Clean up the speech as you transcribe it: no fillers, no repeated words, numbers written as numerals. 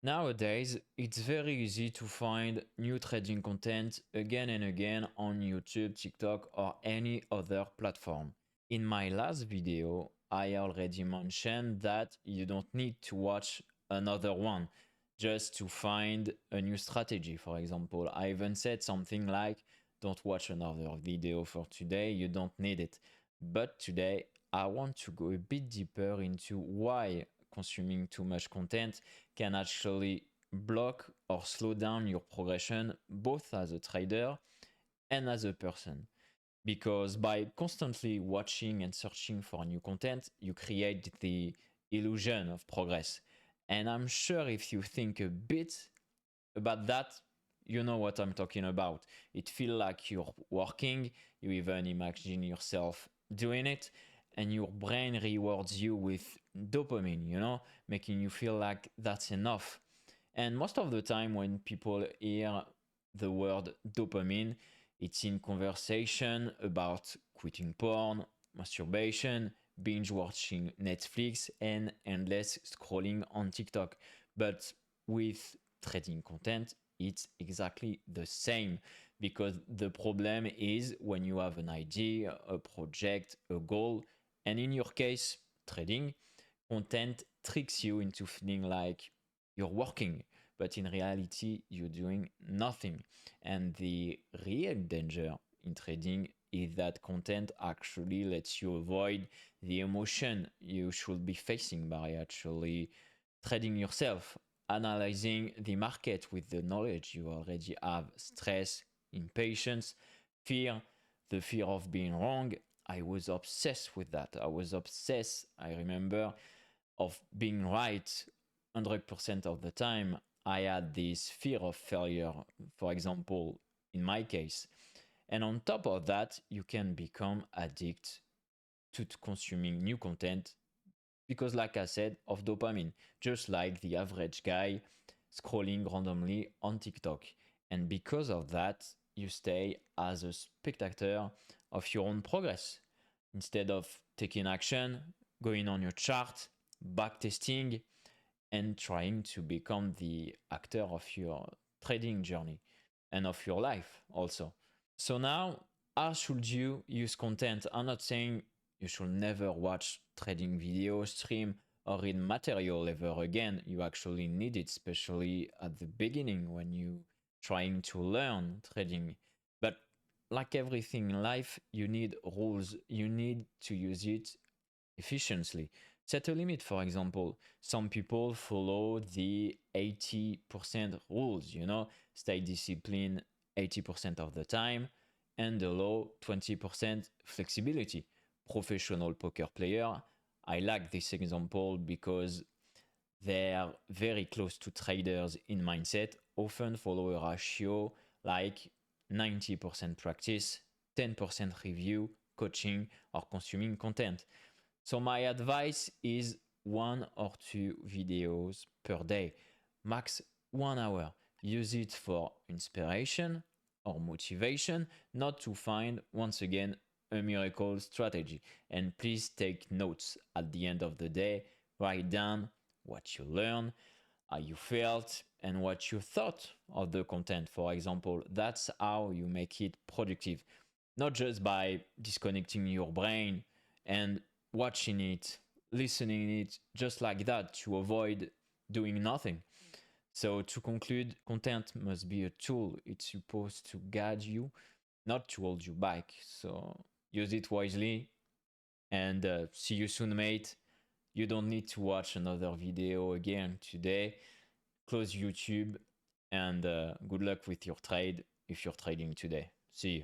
Nowadays, it's very easy to find new trading content again and again on YouTube, TikTok, or any other platform. In my last video, I already mentioned that you don't need to watch another one just to find a new strategy. For example, I even said something like, don't watch another video for today, you don't need it. But today, I want to go a bit deeper into why consuming too much content can actually block or slow down your progression both as a trader and as a person. Because by constantly watching and searching for new content, you create the illusion of progress. And I'm sure if you think a bit about that, you know what I'm talking about. It feels like you're working, you even imagine yourself doing it, and your brain rewards you with dopamine, making you feel like that's enough. And most of the time, when people hear the word dopamine, it's in conversation about quitting porn, masturbation, binge watching Netflix, and endless scrolling on TikTok. But with trading content, it's exactly the same, because the problem is when you have an idea, a project, a goal, and in your case, trading, content tricks you into feeling like you're working, but in reality, you're doing nothing. And the real danger in trading is that content actually lets you avoid the emotion you should be facing by actually trading yourself, analyzing the market with the knowledge you already have: stress, impatience, fear, the fear of being wrong. I was obsessed with that. I was obsessed, I remember, of being right 100% of the time. I had this fear of failure, for example, in my case. And on top of that, you can become addicted to consuming new content because, like I said, of dopamine, just like the average guy scrolling randomly on TikTok. And because of that, you stay as a spectator of your own progress. Instead of taking action, going on your chart, backtesting, and trying to become the actor of your trading journey and of your life also. So now, how should you use content? I'm not saying you should never watch trading videos, stream, or read material ever again. You actually need it, especially at the beginning when you trying to learn trading. But like everything in life, you need rules. You need to use it efficiently. Set a limit, for example. Some people follow the 80% rules, stay disciplined 80% of the time and allow 20% flexibility. Professional poker player, I like this example because they're very close to traders in mindset, often follow a ratio like 90% practice, 10% review, coaching, or consuming content. So my advice is 1 or 2 videos per day, max 1 hour. Use it for inspiration or motivation, not to find, once again, a miracle strategy. And please take notes at the end of the day. Write down what you learned, how you felt, and what you thought of the content. For example, that's how you make it productive. Not just by disconnecting your brain and watching it, listening it just like that to avoid doing nothing. So to conclude, content must be a tool. It's supposed to guide you, not to hold you back. So use it wisely and see you soon, mate. You don't need to watch another video again today. Close YouTube and good luck with your trade if you're trading today. See you.